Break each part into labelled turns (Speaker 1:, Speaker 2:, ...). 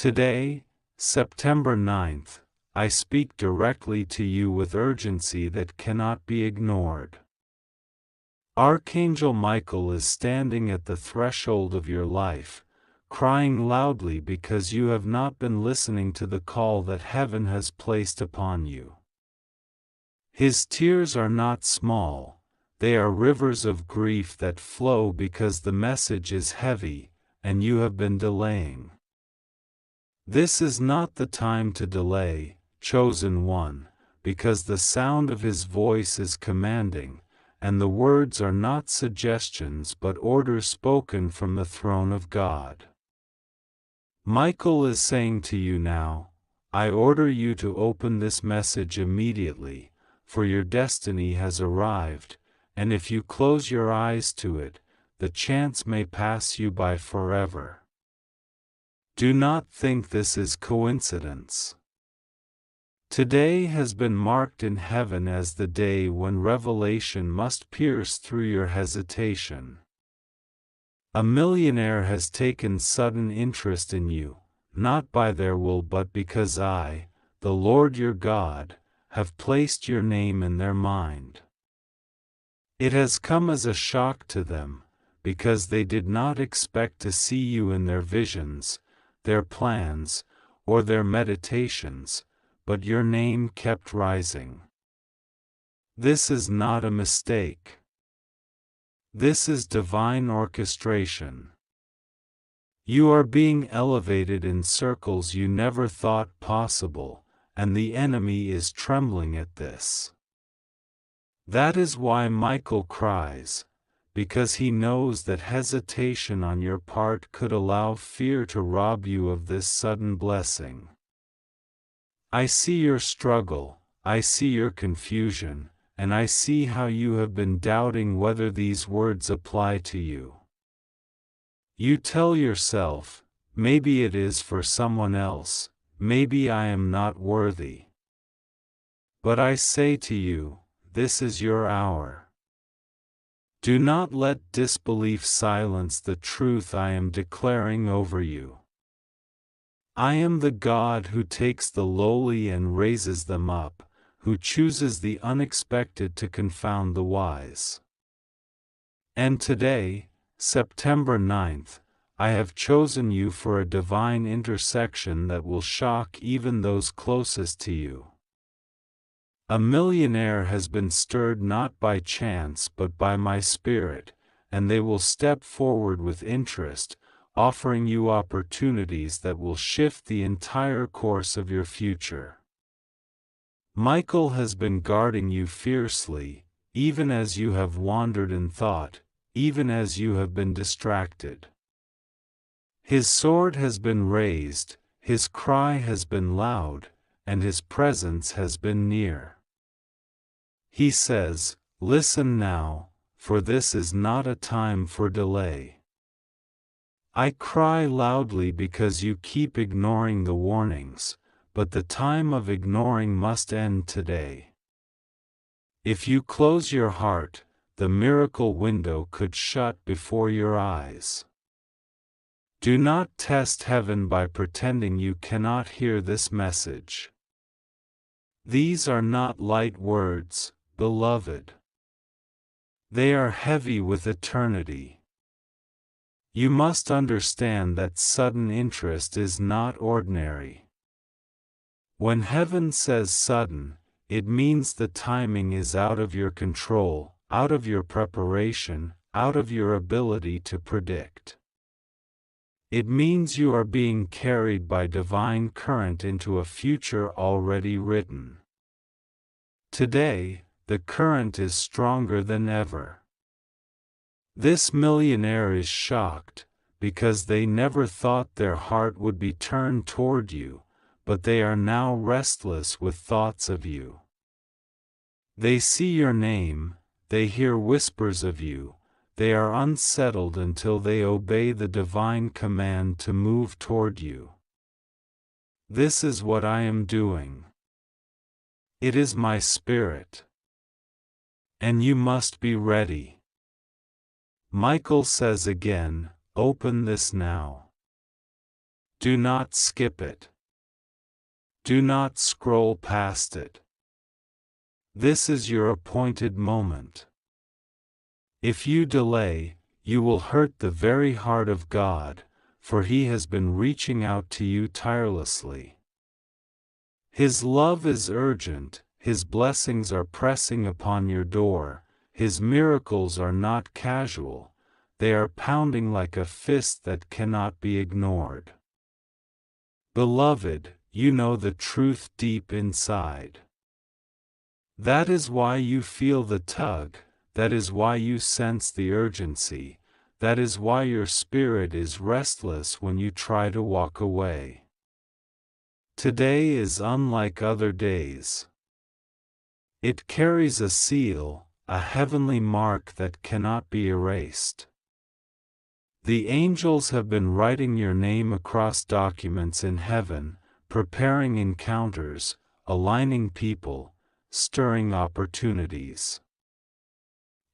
Speaker 1: Today, September 9th, I speak directly to you with urgency that cannot be ignored. Archangel Michael is standing at the threshold of your life, crying loudly because you have not been listening to the call that heaven has placed upon you. His tears are not small, they are rivers of grief that flow because the message is heavy, and you have been delaying. This is not the time to delay, chosen one, because the sound of his voice is commanding, and the words are not suggestions but orders spoken from the throne of God. Michael is saying to you now, I order you to open this message immediately, for your destiny has arrived, and if you close your eyes to it, the chance may pass you by forever. Do not think this is coincidence. Today has been marked in heaven as the day when revelation must pierce through your hesitation. A millionaire has taken sudden interest in you, not by their will but because I, the Lord your God, have placed your name in their mind. It has come as a shock to them, because they did not expect to see you in their visions, their plans, or their meditations, but your name kept rising. This is not a mistake. This is divine orchestration. You are being elevated in circles you never thought possible, and the enemy is trembling at this. That is why Michael cries, because he knows that hesitation on your part could allow fear to rob you of this sudden blessing. I see your struggle, I see your confusion, and I see how you have been doubting whether these words apply to you. You tell yourself, maybe it is for someone else, maybe I am not worthy. But I say to you, this is your hour. Do not let disbelief silence the truth I am declaring over you. I am the God who takes the lowly and raises them up, who chooses the unexpected to confound the wise. And today, September 9th, I have chosen you for a divine intersection that will shock even those closest to you. A millionaire has been stirred not by chance but by my spirit, and they will step forward with interest, offering you opportunities that will shift the entire course of your future. Michael has been guarding you fiercely, even as you have wandered in thought, even as you have been distracted. His sword has been raised, his cry has been loud, and his presence has been near. He says, listen now, for this is not a time for delay. I cry loudly because you keep ignoring the warnings, but the time of ignoring must end today. If you close your heart, the miracle window could shut before your eyes. Do not test heaven by pretending you cannot hear this message. These are not light words, beloved. They are heavy with eternity. You must understand that sudden interest is not ordinary. When heaven says sudden, it means the timing is out of your control, out of your preparation, out of your ability to predict. It means you are being carried by divine current into a future already written. Today, the current is stronger than ever. This millionaire is shocked, because they never thought their heart would be turned toward you, but they are now restless with thoughts of you. They see your name, they hear whispers of you, they are unsettled until they obey the divine command to move toward you. This is what I am doing. It is my spirit. And you must be ready. Michael says again, open this now. Do not skip it. Do not scroll past it. This is your appointed moment. If you delay, you will hurt the very heart of God, for He has been reaching out to you tirelessly. His love is urgent, His blessings are pressing upon your door, His miracles are not casual, they are pounding like a fist that cannot be ignored. Beloved, you know the truth deep inside. That is why you feel the tug, that is why you sense the urgency, that is why your spirit is restless when you try to walk away. Today is unlike other days. It carries a seal, a heavenly mark that cannot be erased. The angels have been writing your name across documents in heaven, preparing encounters, aligning people, stirring opportunities.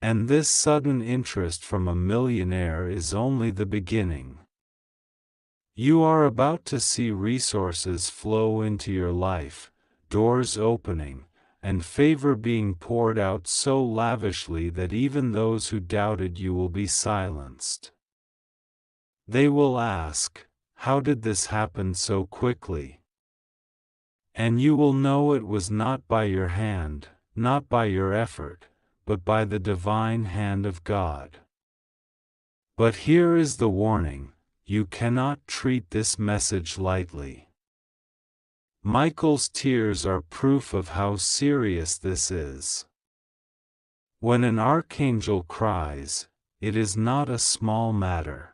Speaker 1: And this sudden interest from a millionaire is only the beginning. You are about to see resources flow into your life, doors opening, and favor being poured out so lavishly that even those who doubted you will be silenced. They will ask, "How did this happen so quickly?" And you will know it was not by your hand, not by your effort, but by the divine hand of God. But here is the warning. You cannot treat this message lightly. Michael's tears are proof of how serious this is. When an archangel cries, it is not a small matter.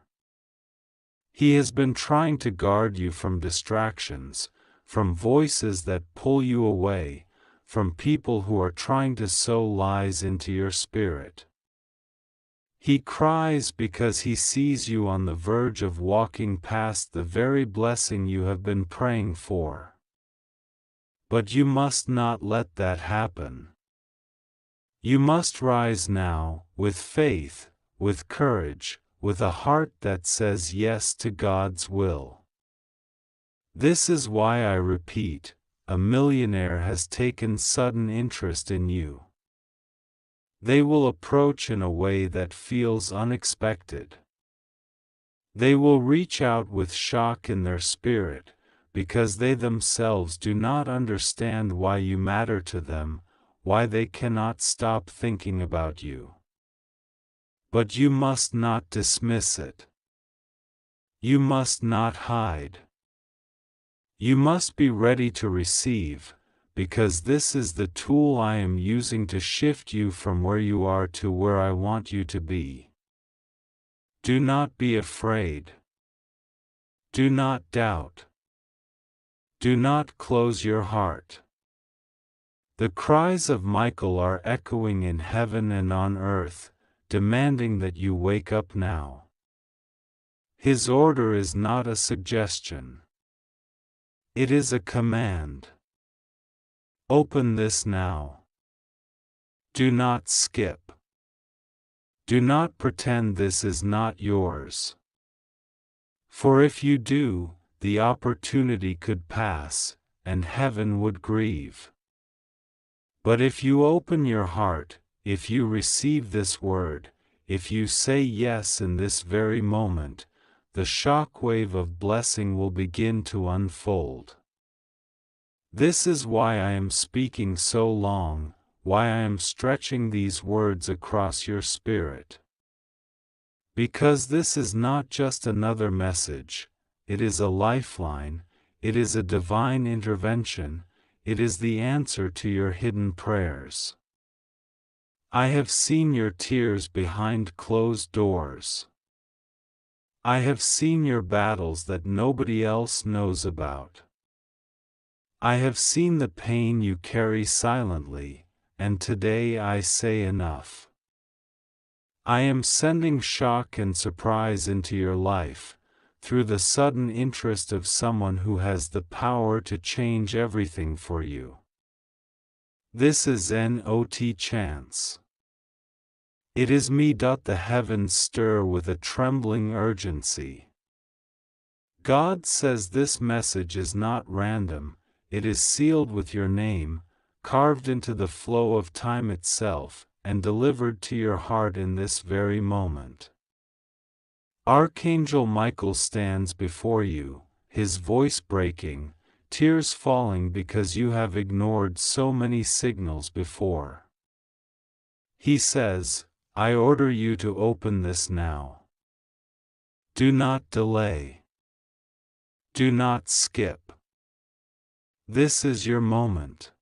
Speaker 1: He has been trying to guard you from distractions, from voices that pull you away, from people who are trying to sow lies into your spirit. He cries because he sees you on the verge of walking past the very blessing you have been praying for. But you must not let that happen. You must rise now, with faith, with courage, with a heart that says yes to God's will. This is why I repeat, a millionaire has taken sudden interest in you. They will approach in a way that feels unexpected. They will reach out with shock in their spirit, because they themselves do not understand why you matter to them, why they cannot stop thinking about you. But you must not dismiss it. You must not hide. You must be ready to receive, because this is the tool I am using to shift you from where you are to where I want you to be. Do not be afraid. Do not doubt. Do not close your heart. The cries of Michael are echoing in heaven and on earth, demanding that you wake up now. His order is not a suggestion. It is a command. Open this now. Do not skip. Do not pretend this is not yours. For if you do, the opportunity could pass, and heaven would grieve. But if you open your heart, if you receive this word, if you say yes in this very moment, the shock wave of blessing will begin to unfold. This is why I am speaking so long, why I am stretching these words across your spirit. Because this is not just another message, it is a lifeline, it is a divine intervention, it is the answer to your hidden prayers. I have seen your tears behind closed doors. I have seen your battles that nobody else knows about. I have seen the pain you carry silently, and today I say enough. I am sending shock and surprise into your life, through the sudden interest of someone who has the power to change everything for you. This is not chance. It is me. The heavens stir with a trembling urgency. God says this message is not random, it is sealed with your name, carved into the flow of time itself, and delivered to your heart in this very moment. Archangel Michael stands before you, his voice breaking, tears falling because you have ignored so many signals before. He says, I order you to open this now. Do not delay. Do not skip. This is your moment.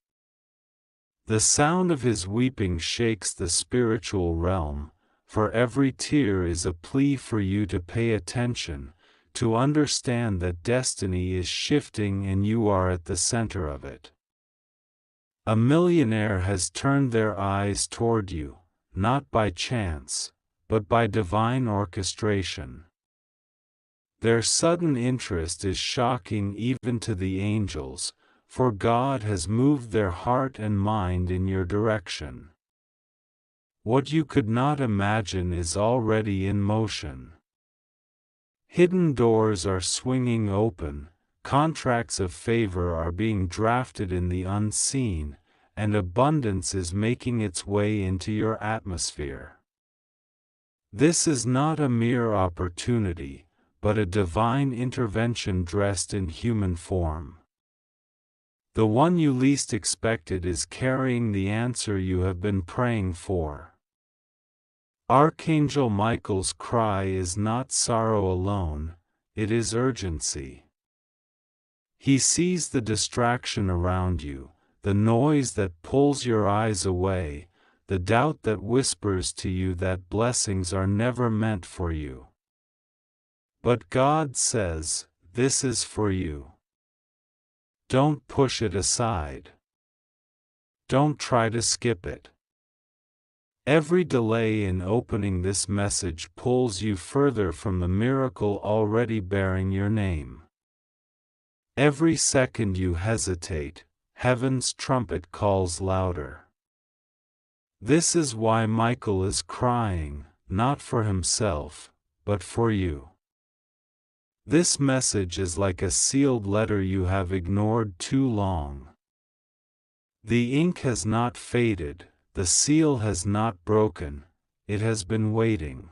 Speaker 1: The sound of his weeping shakes the spiritual realm, for every tear is a plea for you to pay attention, to understand that destiny is shifting and you are at the center of it. A millionaire has turned their eyes toward you, not by chance, but by divine orchestration. Their sudden interest is shocking even to the angels, for God has moved their heart and mind in your direction. What you could not imagine is already in motion. Hidden doors are swinging open, contracts of favor are being drafted in the unseen, and abundance is making its way into your atmosphere. This is not a mere opportunity, but a divine intervention dressed in human form. The one you least expected is carrying the answer you have been praying for. Archangel Michael's cry is not sorrow alone, it is urgency. He sees the distraction around you, the noise that pulls your eyes away, the doubt that whispers to you that blessings are never meant for you. But God says, this is for you. Don't push it aside. Don't try to skip it. Every delay in opening this message pulls you further from the miracle already bearing your name. Every second you hesitate, heaven's trumpet calls louder. This is why Michael is crying, not for himself, but for you. This message is like a sealed letter you have ignored too long. The ink has not faded, the seal has not broken, it has been waiting.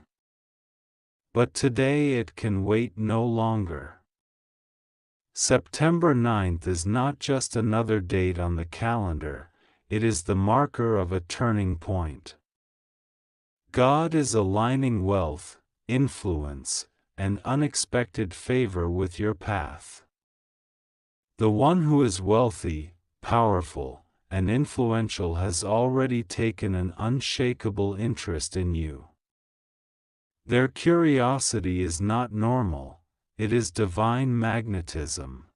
Speaker 1: But today it can wait no longer. September 9th is not just another date on the calendar, it is the marker of a turning point. God is aligning wealth, influence, and unexpected favor with your path. The one who is wealthy, powerful, and influential has already taken an unshakable interest in you. Their curiosity is not normal, it is divine magnetism.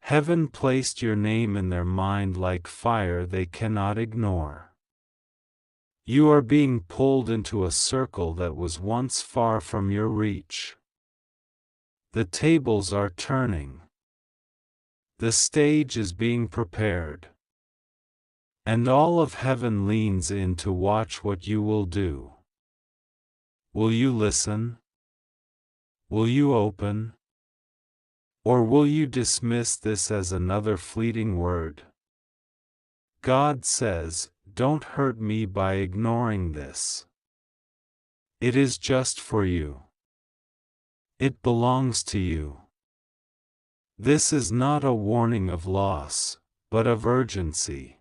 Speaker 1: Heaven placed your name in their mind like fire they cannot ignore. You are being pulled into a circle that was once far from your reach. The tables are turning. The stage is being prepared. And all of heaven leans in to watch what you will do. Will you listen? Will you open? Or will you dismiss this as another fleeting word? God says, don't hurt me by ignoring this. It is just for you. It belongs to you. This is not a warning of loss, but of urgency.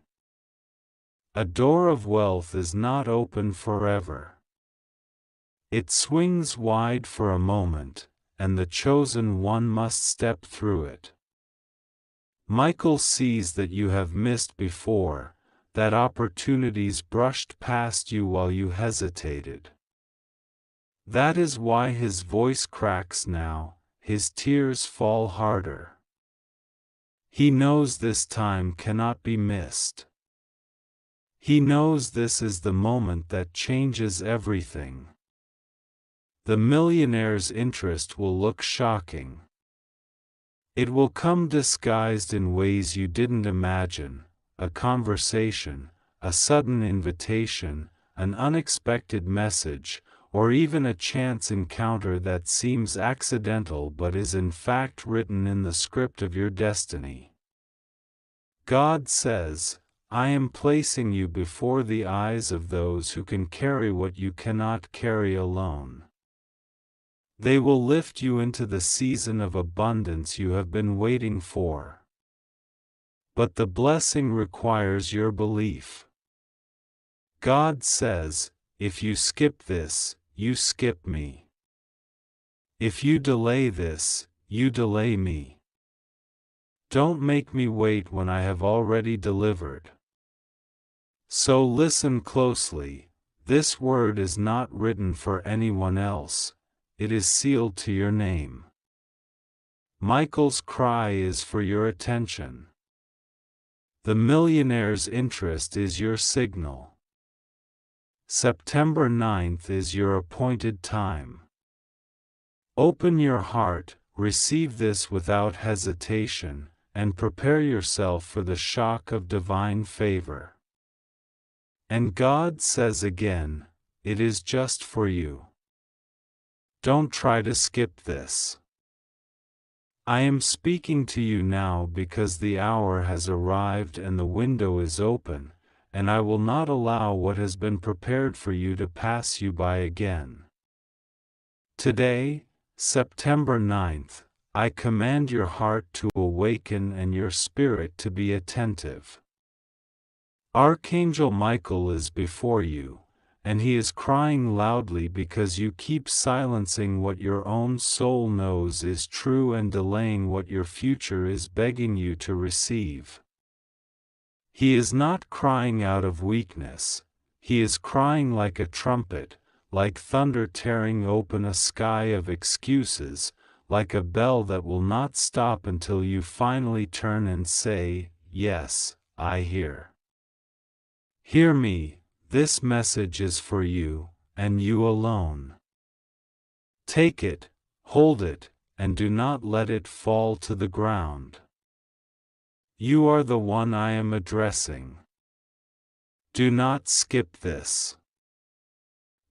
Speaker 1: A door of wealth is not open forever. It swings wide for a moment, and the chosen one must step through it. Michael sees that you have missed before, that opportunities brushed past you while you hesitated. That is why his voice cracks now, his tears fall harder. He knows this time cannot be missed. He knows this is the moment that changes everything. The millionaire's interest will look shocking. It will come disguised in ways you didn't imagine. A conversation, a sudden invitation, an unexpected message, or even a chance encounter that seems accidental but is in fact written in the script of your destiny. God says, I am placing you before the eyes of those who can carry what you cannot carry alone. They will lift you into the season of abundance you have been waiting for. But the blessing requires your belief. God says, if you skip this, you skip me. If you delay this, you delay me. Don't make me wait when I have already delivered. So listen closely, this word is not written for anyone else, it is sealed to your name. Michael's cry is for your attention. The millionaire's interest is your signal. September 9th is your appointed time. Open your heart, receive this without hesitation, and prepare yourself for the shock of divine favor. And God says again, it is just for you. Don't try to skip this. I am speaking to you now because the hour has arrived and the window is open, and I will not allow what has been prepared for you to pass you by again. Today, September 9th, I command your heart to awaken and your spirit to be attentive. Archangel Michael is before you, and he is crying loudly because you keep silencing what your own soul knows is true and delaying what your future is begging you to receive. He is not crying out of weakness, he is crying like a trumpet, like thunder tearing open a sky of excuses, like a bell that will not stop until you finally turn and say, yes, I hear. Hear me, this message is for you, and you alone. Take it, hold it, and do not let it fall to the ground. You are the one I am addressing. Do not skip this.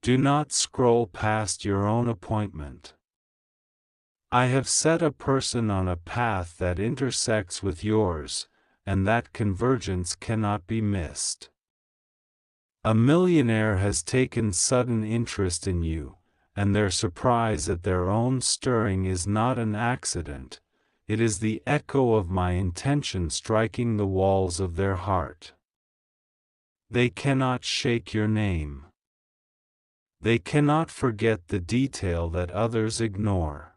Speaker 1: Do not scroll past your own appointment. I have set a person on a path that intersects with yours, and that convergence cannot be missed. A millionaire has taken sudden interest in you, and their surprise at their own stirring is not an accident, it is the echo of my intention striking the walls of their heart. They cannot shake your name. They cannot forget the detail that others ignore.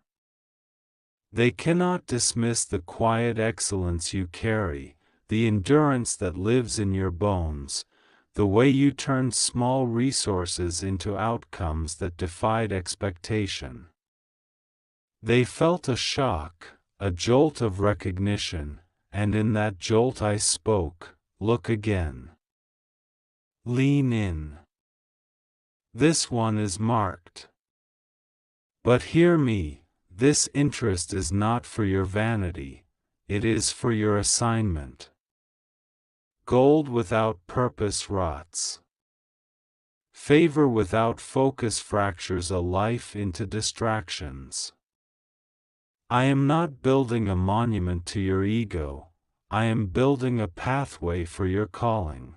Speaker 1: They cannot dismiss the quiet excellence you carry, the endurance that lives in your bones, the way you turned small resources into outcomes that defied expectation. They felt a shock, a jolt of recognition, and in that jolt I spoke, look again. Lean in. This one is marked. But hear me, this interest is not for your vanity, it is for your assignment. Gold without purpose rots. Favor without focus fractures a life into distractions. I am not building a monument to your ego, I am building a pathway for your calling.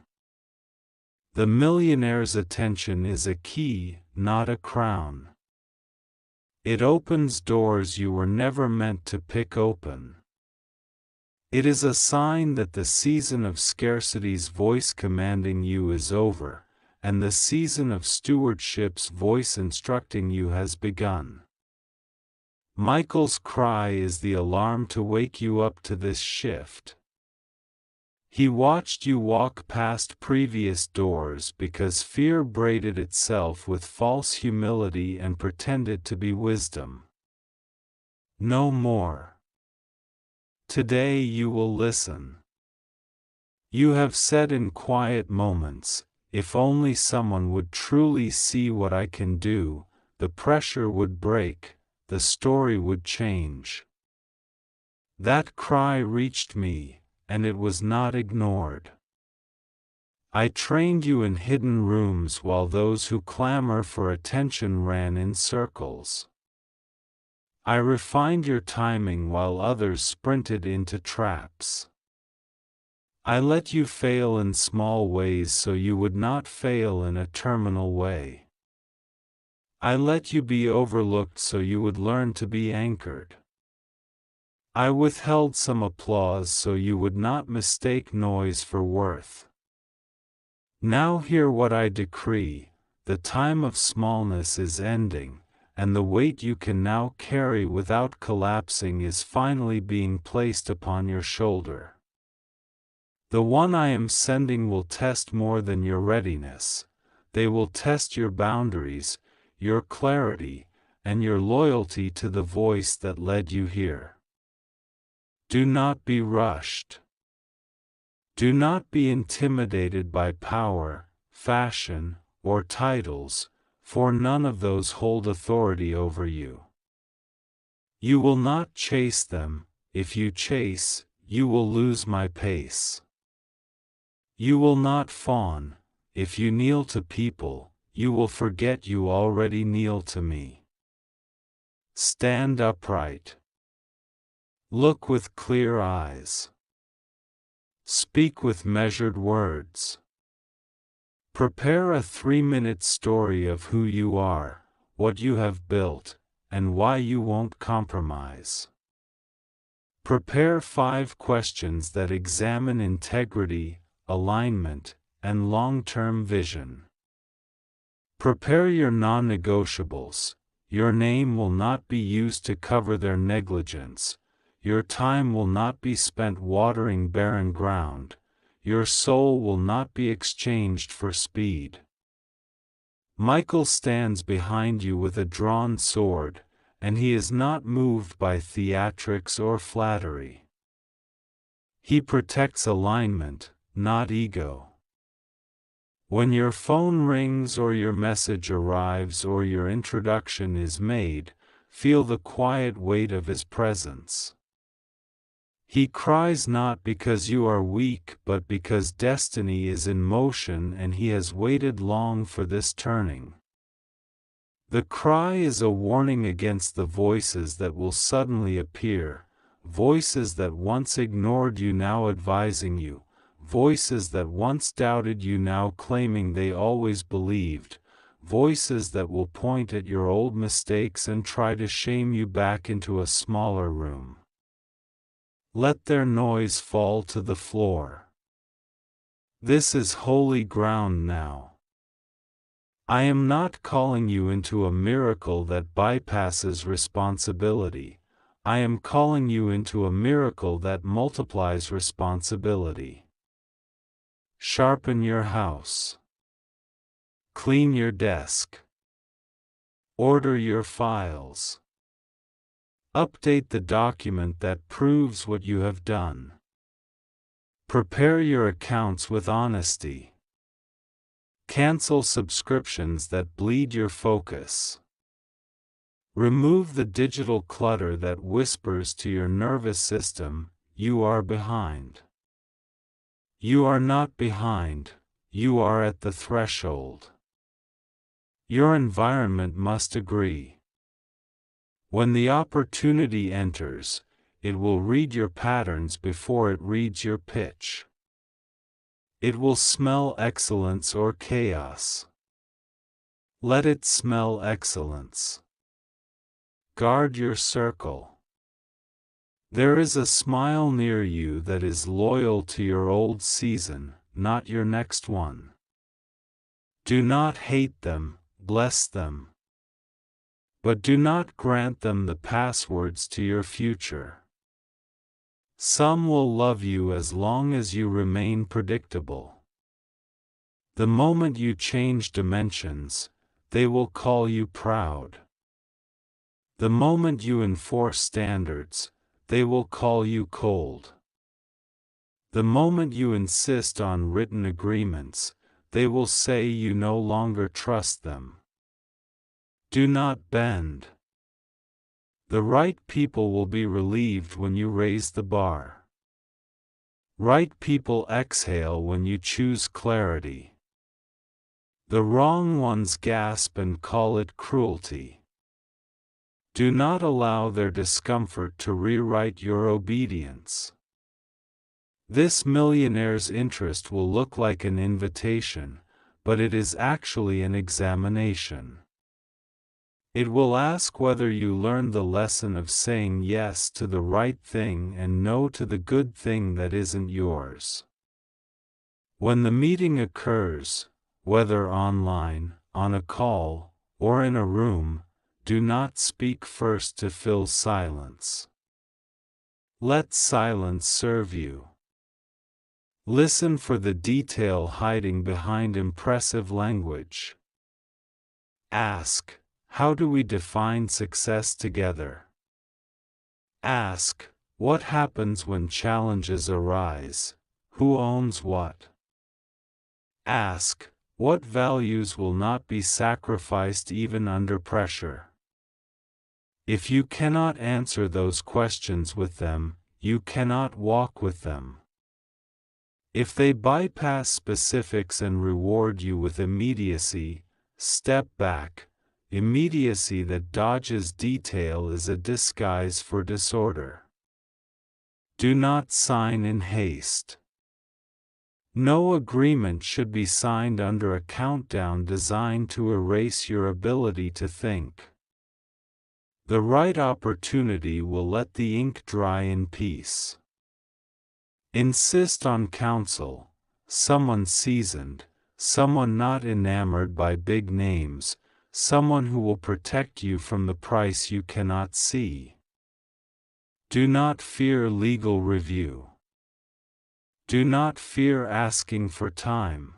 Speaker 1: The millionaire's attention is a key, not a crown. It opens doors you were never meant to pick open. It is a sign that the season of scarcity's voice commanding you is over, and the season of stewardship's voice instructing you has begun. Michael's cry is the alarm to wake you up to this shift. He watched you walk past previous doors because fear braided itself with false humility and pretended to be wisdom. No more. Today you will listen. You have said in quiet moments, if only someone would truly see what I can do, the pressure would break, the story would change. That cry reached me, and it was not ignored. I trained you in hidden rooms while those who clamor for attention ran in circles. I refined your timing while others sprinted into traps. I let you fail in small ways so you would not fail in a terminal way. I let you be overlooked so you would learn to be anchored. I withheld some applause so you would not mistake noise for worth. Now hear what I decree: the time of smallness is ending, and the weight you can now carry without collapsing is finally being placed upon your shoulder. The one I am sending will test more than your readiness. They will test your boundaries, your clarity, and your loyalty to the voice that led you here. Do not be rushed. Do not be intimidated by power, fashion, or titles, for none of those hold authority over you. You will not chase them. If you chase, you will lose my pace. You will not fawn. If you kneel to people, you will forget you already kneel to me. Stand upright. Look with clear eyes. Speak with measured words. Prepare a 3-minute story of who you are, what you have built, and why you won't compromise. Prepare 5 questions that examine integrity, alignment, and long-term vision. Prepare your non-negotiables. Your name will not be used to cover their negligence. Your time will not be spent watering barren ground. Your soul will not be exchanged for speed. Michael stands behind you with a drawn sword, and he is not moved by theatrics or flattery. He protects alignment, not ego. When your phone rings or your message arrives or your introduction is made, feel the quiet weight of his presence. He cries not because you are weak but because destiny is in motion and he has waited long for this turning. The cry is a warning against the voices that will suddenly appear, voices that once ignored you now advising you, voices that once doubted you now claiming they always believed, voices that will point at your old mistakes and try to shame you back into a smaller room. Let their noise fall to the floor. This is holy ground now. I am not calling you into a miracle that bypasses responsibility. I am calling you into a miracle that multiplies responsibility. Sharpen your house. Clean your desk. Order your files. Update the document that proves what you have done. Prepare your accounts with honesty. Cancel subscriptions that bleed your focus. Remove the digital clutter that whispers to your nervous system, "You are behind." You are not behind, you are at the threshold. Your environment must agree. When the opportunity enters, it will read your patterns before it reads your pitch. It will smell excellence or chaos. Let it smell excellence. Guard your circle. There is a smile near you that is loyal to your old season, not your next one. Do not hate them, bless them. But do not grant them the passwords to your future. Some will love you as long as you remain predictable. The moment you change dimensions, they will call you proud. The moment you enforce standards, they will call you cold. The moment you insist on written agreements, they will say you no longer trust them. Do not bend. The right people will be relieved when you raise the bar. Right people exhale when you choose clarity. The wrong ones gasp and call it cruelty. Do not allow their discomfort to rewrite your obedience. This millionaire's interest will look like an invitation, but it is actually an examination. It will ask whether you learned the lesson of saying yes to the right thing and no to the good thing that isn't yours. When the meeting occurs, whether online, on a call, or in a room, do not speak first to fill silence. Let silence serve you. Listen for the detail hiding behind impressive language. Ask, how do we define success together? Ask, what happens when challenges arise? Who owns what? Ask, what values will not be sacrificed even under pressure? If you cannot answer those questions with them, you cannot walk with them. If they bypass specifics and reward you with immediacy, step back. Immediacy that dodges detail is a disguise for disorder. Do not sign in haste. No agreement should be signed under a countdown designed to erase your ability to think. The right opportunity will let the ink dry in peace. Insist on counsel, someone seasoned, someone not enamored by big names, someone who will protect you from the price you cannot see. Do not fear legal review. Do not fear asking for time.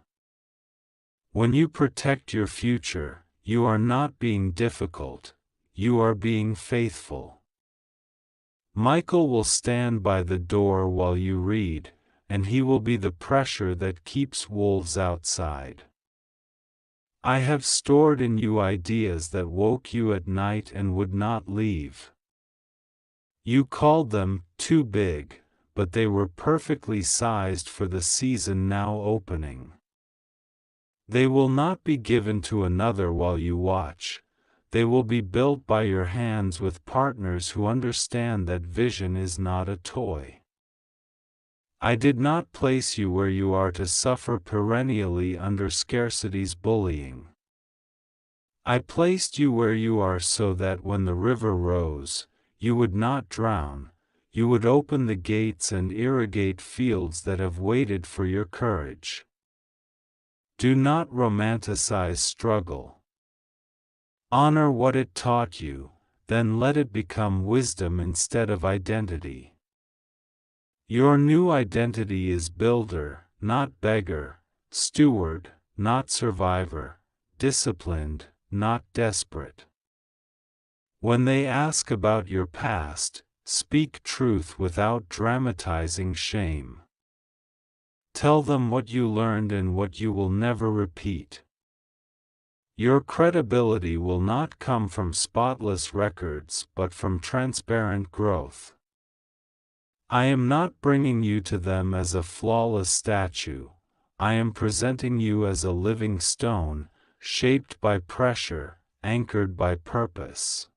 Speaker 1: When you protect your future, you are not being difficult, you are being faithful. Michael will stand by the door while you read, and he will be the pressure that keeps wolves outside. I have stored in you ideas that woke you at night and would not leave. You called them too big, but they were perfectly sized for the season now opening. They will not be given to another while you watch. They will be built by your hands with partners who understand that vision is not a toy. I did not place you where you are to suffer perennially under scarcity's bullying. I placed you where you are so that when the river rose, you would not drown, you would open the gates and irrigate fields that have waited for your courage. Do not romanticize struggle. Honor what it taught you, then let it become wisdom instead of identity. Your new identity is builder, not beggar, steward, not survivor, disciplined, not desperate. When they ask about your past, speak truth without dramatizing shame. Tell them what you learned and what you will never repeat. Your credibility will not come from spotless records but from transparent growth. I am not bringing you to them as a flawless statue. I am presenting you as a living stone, shaped by pressure, anchored by purpose.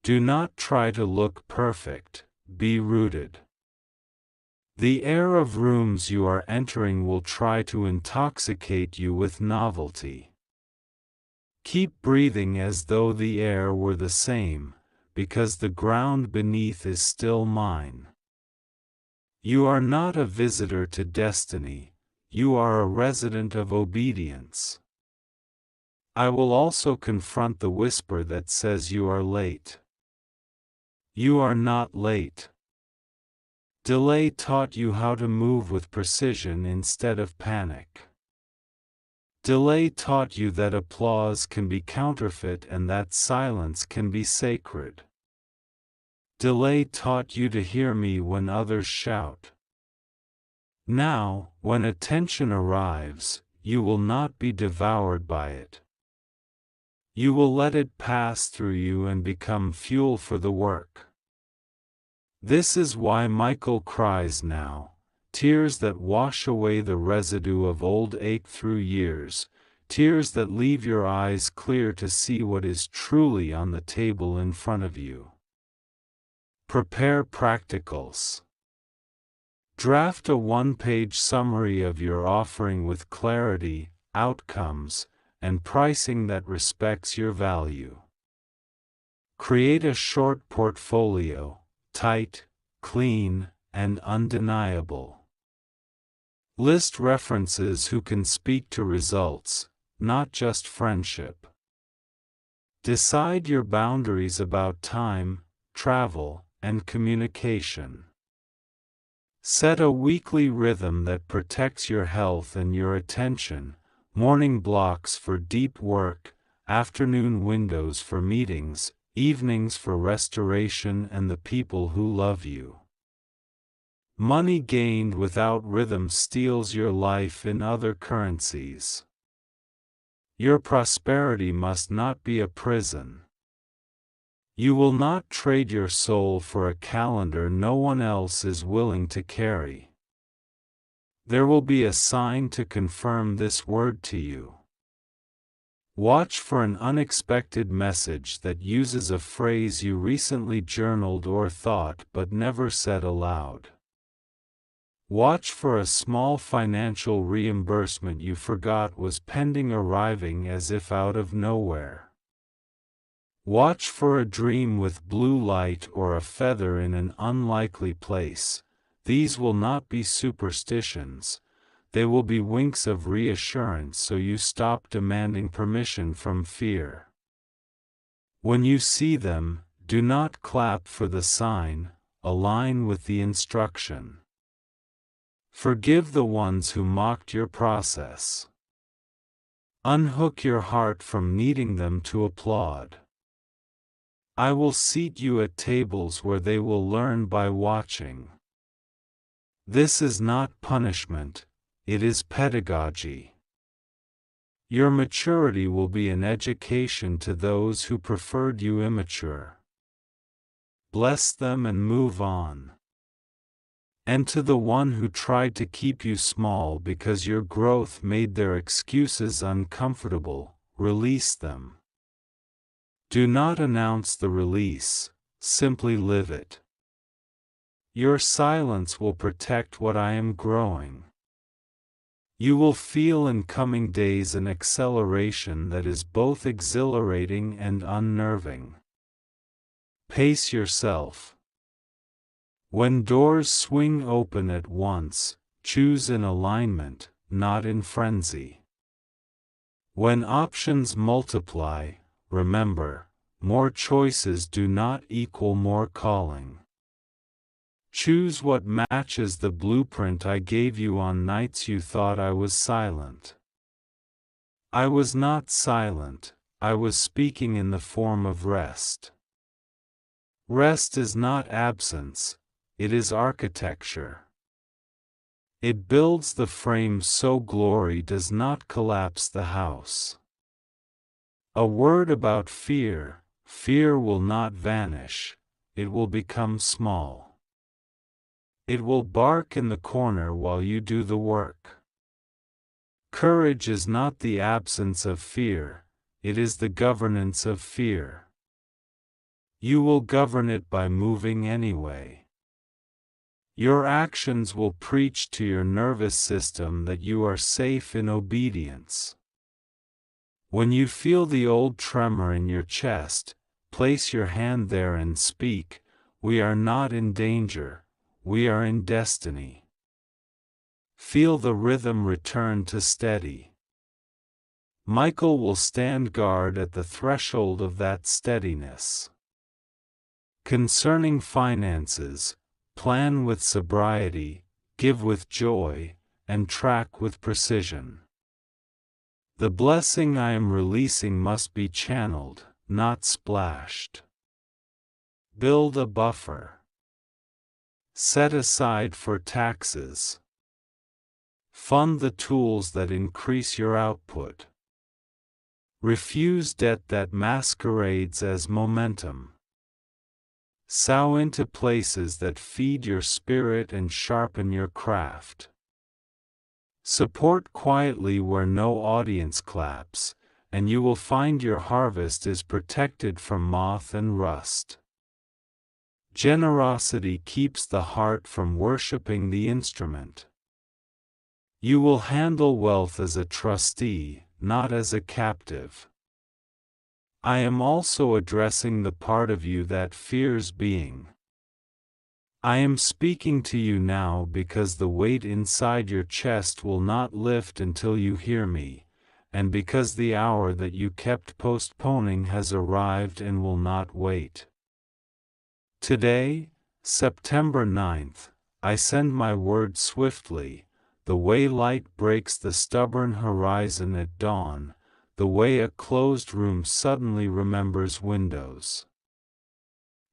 Speaker 1: Do not try to look perfect, be rooted. The air of rooms you are entering will try to intoxicate you with novelty. Keep breathing as though the air were the same, because the ground beneath is still mine. You are not a visitor to destiny, you are a resident of obedience. I will also confront the whisper that says you are late. You are not late. Delay taught you how to move with precision instead of panic. Delay taught you that applause can be counterfeit and that silence can be sacred. Delay taught you to hear me when others shout. Now, when attention arrives, you will not be devoured by it. You will let it pass through you and become fuel for the work. This is why Michael cries now. tears that wash away the residue of old ache through years, tears that leave your eyes clear to see what is truly on the table in front of you. Prepare practicals. Draft a one-page summary of your offering with clarity, outcomes, and pricing that respects your value. Create a short portfolio, tight, clean, and undeniable. List references who can speak to results, not just friendship. Decide your boundaries about time, travel, and communication. Set a weekly rhythm that protects your health and your attention, morning blocks for deep work, afternoon windows for meetings, evenings for restoration and the people who love you. Money gained without rhythm steals your life in other currencies. Your prosperity must not be a prison. You will not trade your soul for a calendar no one else is willing to carry. There will be a sign to confirm this word to you. Watch for an unexpected message that uses a phrase you recently journaled or thought but never said aloud. Watch for a small financial reimbursement you forgot was pending arriving as if out of nowhere. Watch for a dream with blue light or a feather in an unlikely place. These will not be superstitions. They will be winks of reassurance so you stop demanding permission from fear. When you see them, do not clap for the sign, align with the instruction. Forgive the ones who mocked your process. Unhook your heart from needing them to applaud. I will seat you at tables where they will learn by watching. This is not punishment, it is pedagogy. Your maturity will be an education to those who preferred you immature. Bless them and move on. And to the one who tried to keep you small because your growth made their excuses uncomfortable, release them. Do not announce the release, simply live it. Your silence will protect what I am growing. You will feel in coming days an acceleration that is both exhilarating and unnerving. Pace yourself. When doors swing open at once, choose in alignment, not in frenzy. When options multiply, remember, more choices do not equal more calling. Choose what matches the blueprint I gave you on nights you thought I was silent. I was not silent, I was speaking in the form of rest. Rest is not absence, it is architecture. It builds the frame so glory does not collapse the house. A word about fear, fear will not vanish, it will become small. It will bark in the corner while you do the work. Courage is not the absence of fear, it is the governance of fear. You will govern it by moving anyway. Your actions will preach to your nervous system that you are safe in obedience. When you feel the old tremor in your chest, place your hand there and speak, "We are not in danger, we are in destiny." Feel the rhythm return to steady. Michael will stand guard at the threshold of that steadiness. Concerning finances, plan with sobriety, give with joy, and track with precision. The blessing I am releasing must be channeled, not splashed. Build a buffer. Set aside for taxes. Fund the tools that increase your output. Refuse debt that masquerades as momentum. Sow into places that feed your spirit and sharpen your craft. Support quietly where no audience claps, and you will find your harvest is protected from moth and rust. Generosity keeps the heart from worshiping the instrument. You will handle wealth as a trustee, not as a captive. I am also addressing the part of you that fears being. I am speaking to you now because the weight inside your chest will not lift until you hear me, and because the hour that you kept postponing has arrived and will not wait. Today, September 9th, I send my word swiftly, the way light breaks the stubborn horizon at dawn, the way a closed room suddenly remembers windows.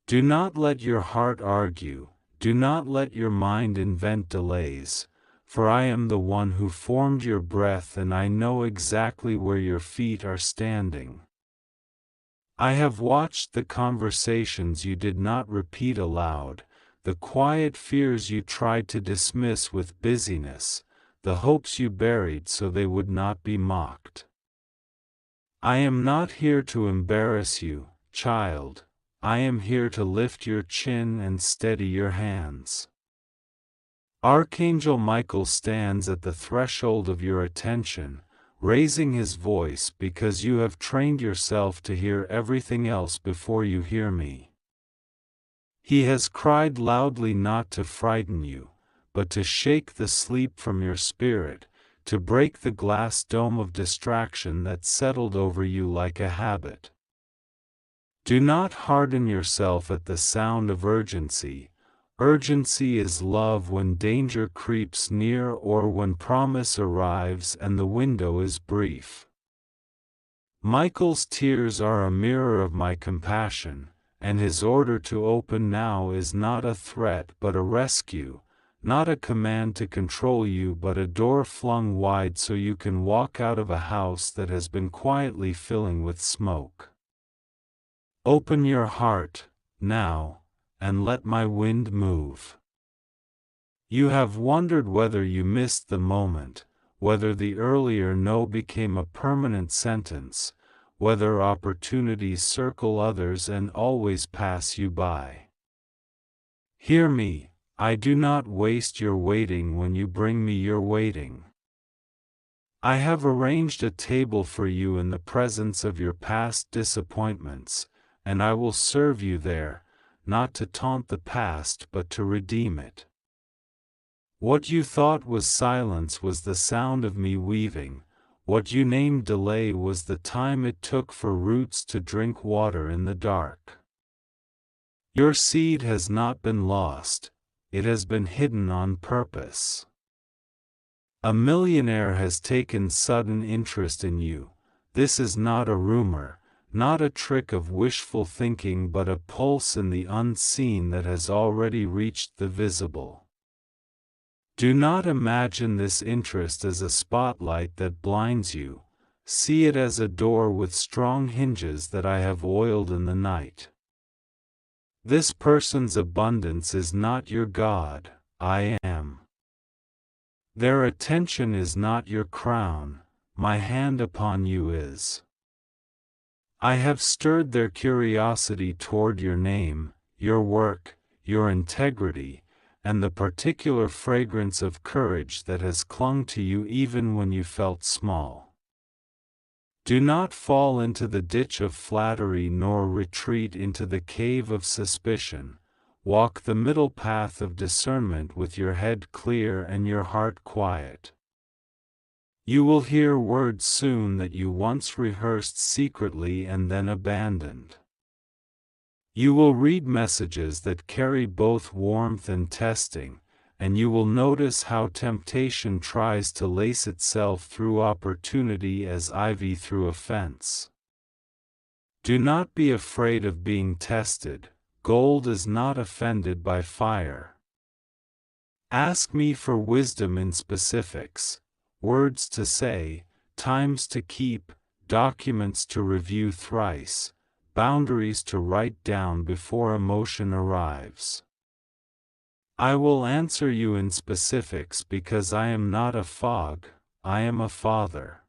Speaker 1: Do not let your heart argue, do not let your mind invent delays, for I am the one who formed your breath and I know exactly where your feet are standing. I have watched the conversations you did not repeat aloud, the quiet fears you tried to dismiss with busyness, the hopes you buried so they would not be mocked. I am not here to embarrass you, child. I am here to lift your chin and steady your hands. Archangel Michael stands at the threshold of your attention, raising his voice because you have trained yourself to hear everything else before you hear me. He has cried loudly not to frighten you, but to shake the sleep from your spirit, to break the glass dome of distraction that settled over you like a habit. Do not harden yourself at the sound of urgency. Urgency is love when danger creeps near or when promise arrives and the window is brief. Michael's tears are a mirror of my compassion, and his order to open now is not a threat but a rescue, not a command to control you but a door flung wide so you can walk out of a house that has been quietly filling with smoke. Open your heart, now, and let my wind move. You have wondered whether you missed the moment, whether the earlier no became a permanent sentence, whether opportunities circle others and always pass you by. Hear me, I do not waste your waiting when you bring me your waiting. I have arranged a table for you in the presence of your past disappointments, and I will serve you there, not to taunt the past but to redeem it. What you thought was silence was the sound of me weaving, what you named delay was the time it took for roots to drink water in the dark. Your seed has not been lost, it has been hidden on purpose. A millionaire has taken sudden interest in you. This is not a rumor, not a trick of wishful thinking but a pulse in the unseen that has already reached the visible. Do not imagine this interest as a spotlight that blinds you, see it as a door with strong hinges that I have oiled in the night. This person's abundance is not your God, I am. Their attention is not your crown, my hand upon you is. I have stirred their curiosity toward your name, your work, your integrity, and the particular fragrance of courage that has clung to you even when you felt small. Do not fall into the ditch of flattery nor retreat into the cave of suspicion. Walk the middle path of discernment with your head clear and your heart quiet. You will hear words soon that you once rehearsed secretly and then abandoned. You will read messages that carry both warmth and testing, and you will notice how temptation tries to lace itself through opportunity as ivy through a fence. Do not be afraid of being tested. Gold is not offended by fire. Ask me for wisdom in specifics. Words to say, times to keep, documents to review thrice, boundaries to write down before emotion arrives. I will answer you in specifics because I am not a fog, I am a father.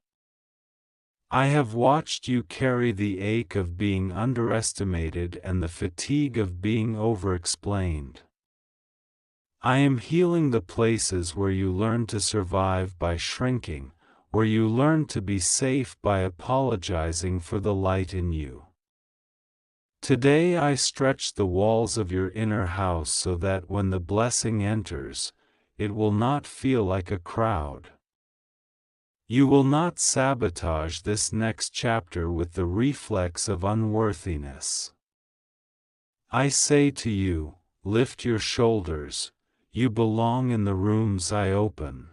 Speaker 1: I have watched you carry the ache of being underestimated and the fatigue of being overexplained. I am healing the places where you learn to survive by shrinking, where you learn to be safe by apologizing for the light in you. Today I stretch the walls of your inner house so that when the blessing enters, it will not feel like a crowd. You will not sabotage this next chapter with the reflex of unworthiness. I say to you, lift your shoulders, you belong in the rooms I open.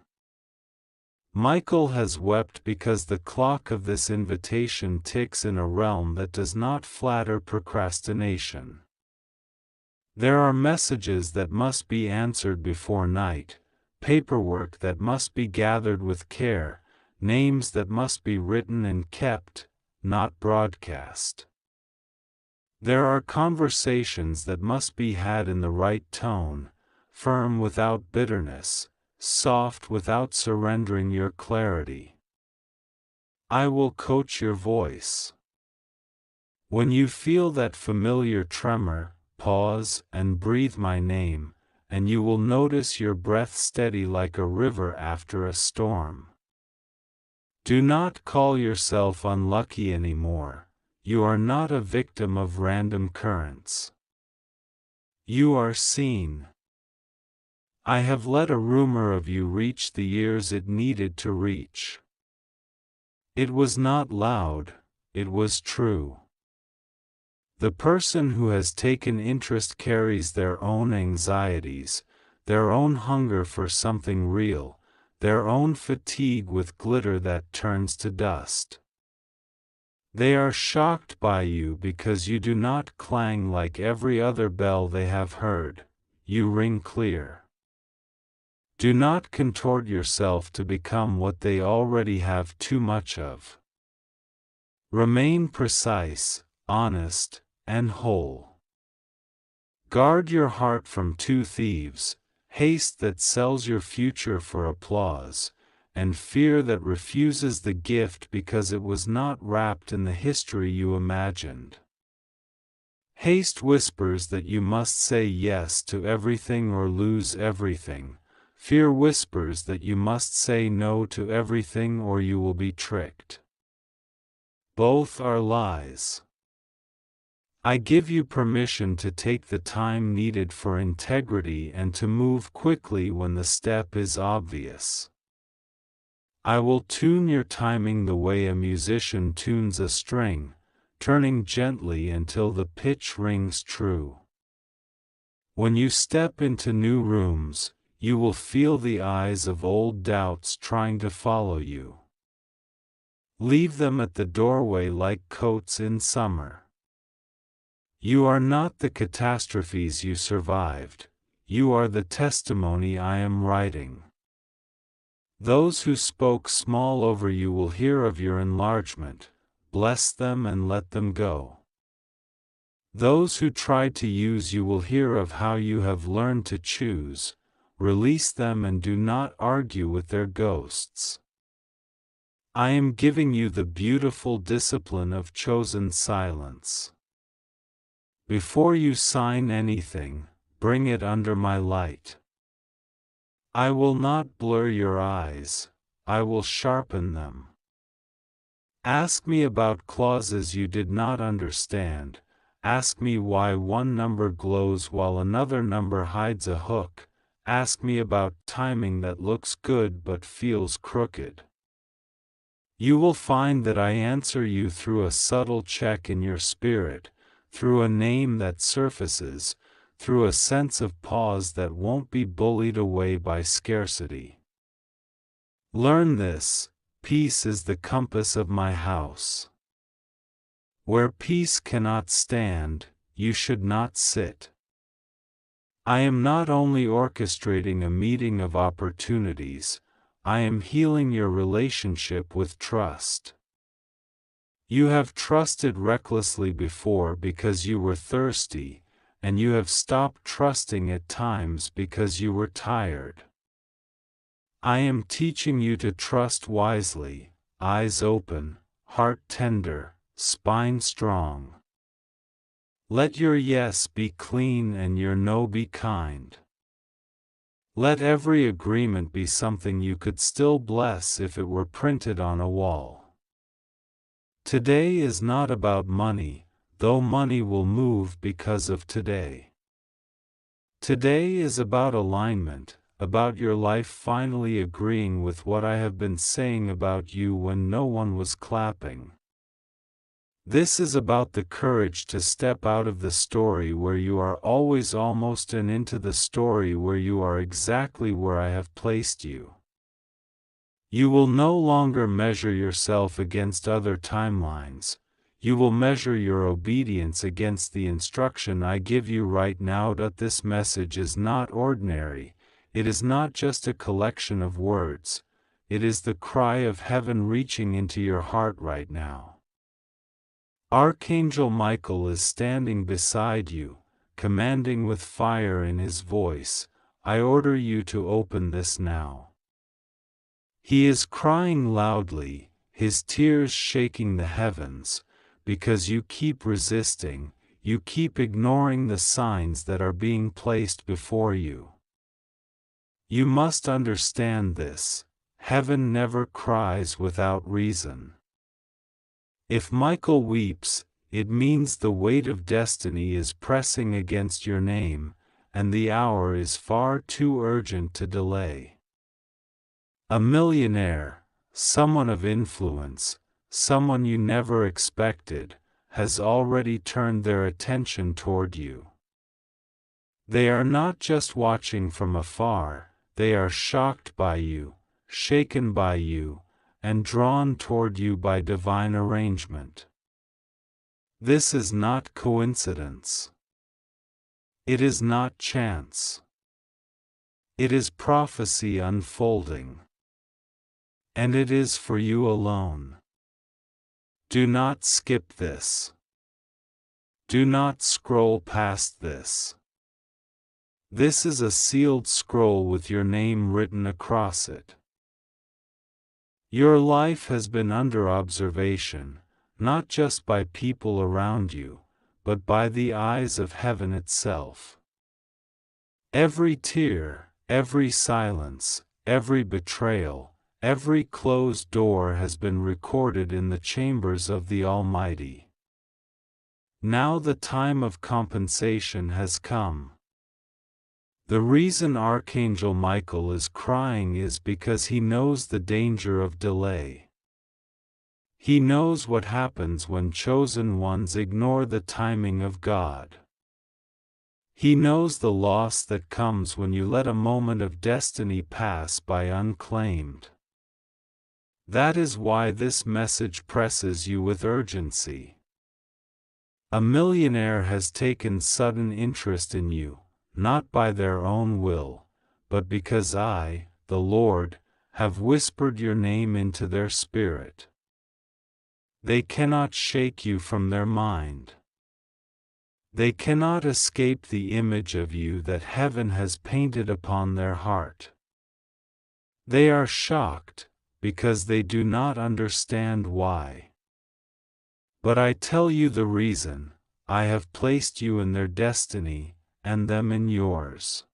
Speaker 1: Michael has wept because the clock of this invitation ticks in a realm that does not flatter procrastination. There are messages that must be answered before night, paperwork that must be gathered with care, names that must be written and kept, not broadcast. There are conversations that must be had in the right tone, firm without bitterness, soft without surrendering your clarity. I will coach your voice. When you feel that familiar tremor, pause and breathe my name, and you will notice your breath steady like a river after a storm. Do not call yourself unlucky anymore. You are not a victim of random currents. You are seen. I have let a rumor of you reach the ears it needed to reach. It was not loud, it was true. The person who has taken interest carries their own anxieties, their own hunger for something real, their own fatigue with glitter that turns to dust. They are shocked by you because you do not clang like every other bell they have heard, you ring clear. Do not contort yourself to become what they already have too much of. Remain precise, honest, and whole. Guard your heart from two thieves, haste that sells your future for applause, and fear that refuses the gift because it was not wrapped in the history you imagined. Haste whispers that you must say yes to everything or lose everything. Fear whispers that you must say no to everything or you will be tricked. Both are lies. I give you permission to take the time needed for integrity and to move quickly when the step is obvious. I will tune your timing the way a musician tunes a string, turning gently until the pitch rings true. When you step into new rooms, you will feel the eyes of old doubts trying to follow you. Leave them at the doorway like coats in summer. You are not the catastrophes you survived, you are the testimony I am writing. Those who spoke small over you will hear of your enlargement, bless them and let them go. Those who tried to use you will hear of how you have learned to choose, release them and do not argue with their ghosts. I am giving you the beautiful discipline of chosen silence. Before you sign anything, bring it under my light. I will not blur your eyes, I will sharpen them. Ask me about clauses you did not understand, ask me why one number glows while another number hides a hook, ask me about timing that looks good but feels crooked. You will find that I answer you through a subtle check in your spirit, through a name that surfaces, through a sense of pause that won't be bullied away by scarcity. Learn this, peace is the compass of my house. Where peace cannot stand, you should not sit. I am not only orchestrating a meeting of opportunities, I am healing your relationship with trust. You have trusted recklessly before because you were thirsty, and you have stopped trusting at times because you were tired. I am teaching you to trust wisely, eyes open, heart tender, spine strong. Let your yes be clean and your no be kind. Let every agreement be something you could still bless if it were printed on a wall. Today is not about money, though money will move because of today. Today is about alignment, about your life finally agreeing with what I have been saying about you when no one was clapping. This is about the courage to step out of the story where you are always almost and into the story where you are exactly where I have placed you. You will no longer measure yourself against other timelines. You will measure your obedience against the instruction I give you right now. This message is not ordinary. It is not just a collection of words. It is the cry of heaven reaching into your heart right now. Archangel Michael is standing beside you, commanding with fire in his voice, I order you to open this now. He is crying loudly, his tears shaking the heavens, because you keep resisting, you keep ignoring the signs that are being placed before you. You must understand this. Heaven never cries without reason. If Michael weeps, it means the weight of destiny is pressing against your name, and the hour is far too urgent to delay. A millionaire, someone of influence, someone you never expected, has already turned their attention toward you. They are not just watching from afar, they are shocked by you, shaken by you, and drawn toward you by divine arrangement. This is not coincidence. It is not chance. It is prophecy unfolding. And it is for you alone. Do not skip this. Do not scroll past this. This is a sealed scroll with your name written across it. Your life has been under observation, not just by people around you, but by the eyes of heaven itself. Every tear, every silence, every betrayal, every closed door has been recorded in the chambers of the Almighty. Now the time of compensation has come. The reason Archangel Michael is crying is because he knows the danger of delay. He knows what happens when chosen ones ignore the timing of God. He knows the loss that comes when you let a moment of destiny pass by unclaimed. That is why this message presses you with urgency. A millionaire has taken sudden interest in you, not by their own will, but because I, the Lord, have whispered your name into their spirit. They cannot shake you from their mind. They cannot escape the image of you that heaven has painted upon their heart. They are shocked, because they do not understand why. But I tell you the reason. I have placed you in their destiny, and them in yours.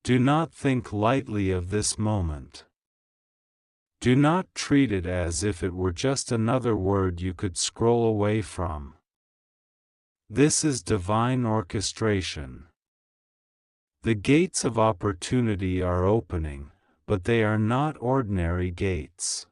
Speaker 1: Do not think lightly of this moment. Do not treat it as if it were just another word you could scroll away from. This is divine orchestration. The gates of opportunity are opening, but they are not ordinary gates.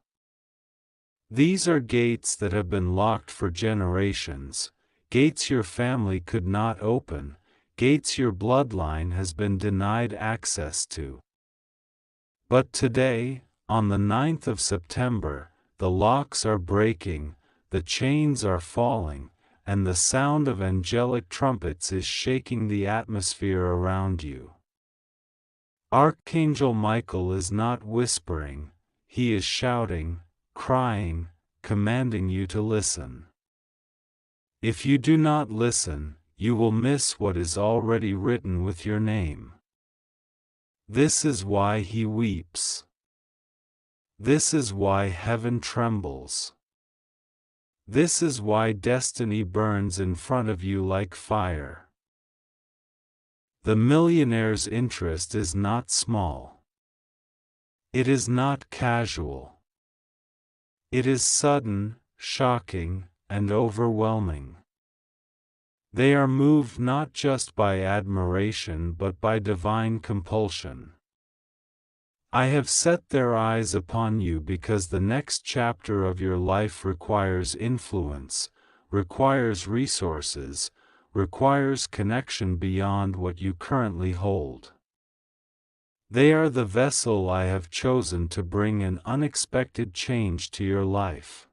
Speaker 1: These are gates that have been locked for generations, gates your family could not open, gates your bloodline has been denied access to. But today, on the 9th of September, the locks are breaking, the chains are falling, and the sound of angelic trumpets is shaking the atmosphere around you. Archangel Michael is not whispering, he is shouting, crying, commanding you to listen. If you do not listen, you will miss what is already written with your name. This is why he weeps. This is why heaven trembles. This is why destiny burns in front of you like fire. The millionaire's interest is not small. It is not casual. It is sudden, shocking, and overwhelming. They are moved not just by admiration but by divine compulsion. I have set their eyes upon you because the next chapter of your life requires influence, requires resources, requires connection beyond what you currently hold. They are the vessel I have chosen to bring an unexpected change to your life.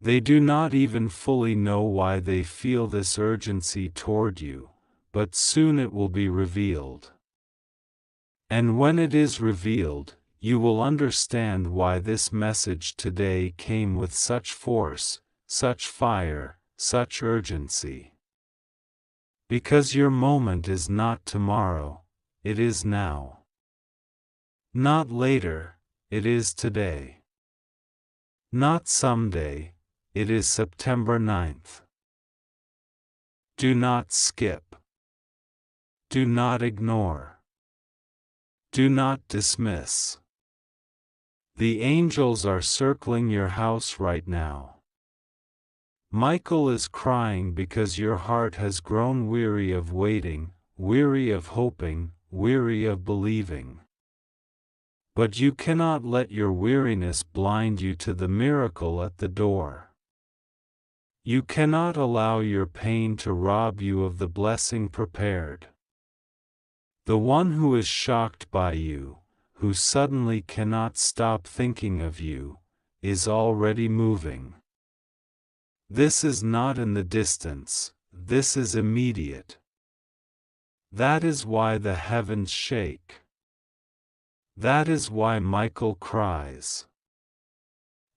Speaker 1: They do not even fully know why they feel this urgency toward you, but soon it will be revealed. And when it is revealed, you will understand why this message today came with such force, such fire, such urgency. Because your moment is not tomorrow, it is now. Not later, it is today. Not someday, it is September 9th. Do not skip. Do not ignore. Do not dismiss. The angels are circling your house right now. Michael is crying because your heart has grown weary of waiting, weary of hoping, weary of believing. But you cannot let your weariness blind you to the miracle at the door. You cannot allow your pain to rob you of the blessing prepared. The one who is shocked by you, who suddenly cannot stop thinking of you, is already moving. This is not in the distance, this is immediate. That is why the heavens shake. That is why Michael cries.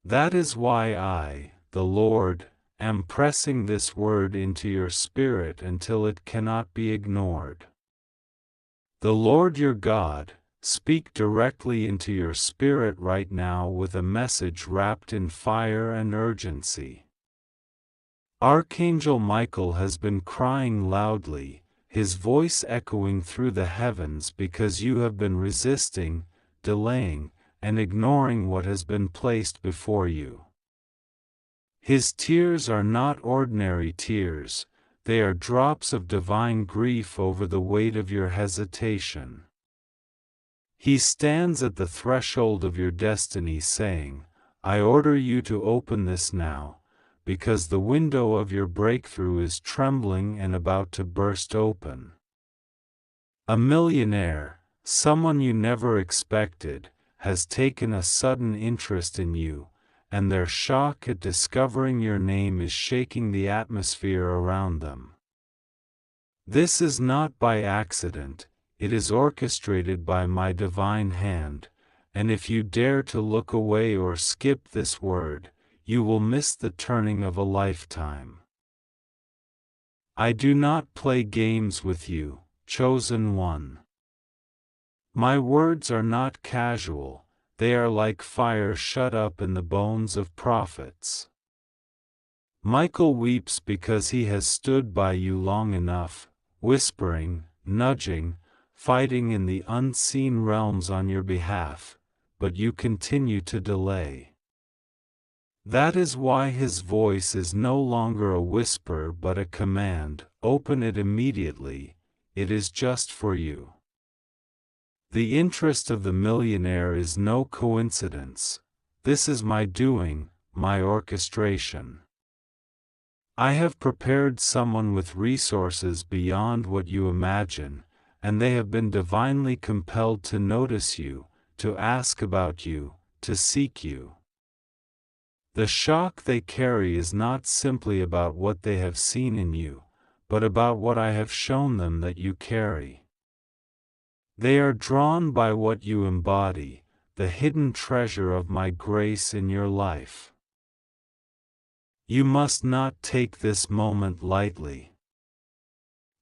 Speaker 1: That is why I, the Lord, am pressing this word into your spirit until it cannot be ignored. The Lord your God, speak directly into your spirit right now with a message wrapped in fire and urgency. Archangel Michael has been crying loudly, his voice echoing through the heavens because you have been resisting, delaying, and ignoring what has been placed before you. His tears are not ordinary tears. They are drops of divine grief over the weight of your hesitation. He stands at the threshold of your destiny saying, I order you to open this now, because the window of your breakthrough is trembling and about to burst open. A millionaire, someone you never expected, has taken a sudden interest in you, and their shock at discovering your name is shaking the atmosphere around them. This is not by accident, it is orchestrated by my divine hand, and if you dare to look away or skip this word, you will miss the turning of a lifetime. I do not play games with you, chosen one. My words are not casual. They are like fire shut up in the bones of prophets. Michael weeps because he has stood by you long enough, whispering, nudging, fighting in the unseen realms on your behalf, but you continue to delay. That is why his voice is no longer a whisper but a command, open it immediately, it is just for you. The interest of the millionaire is no coincidence. This is my doing, my orchestration. I have prepared someone with resources beyond what you imagine, and they have been divinely compelled to notice you, to ask about you, to seek you. The shock they carry is not simply about what they have seen in you, but about what I have shown them that you carry. They are drawn by what you embody, the hidden treasure of my grace in your life. You must not take this moment lightly.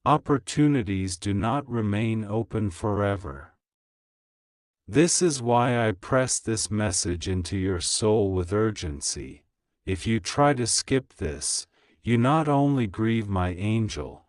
Speaker 1: Opportunities do not remain open forever. This is why I press this message into your soul with urgency. If you try to skip this, you not only grieve my angel,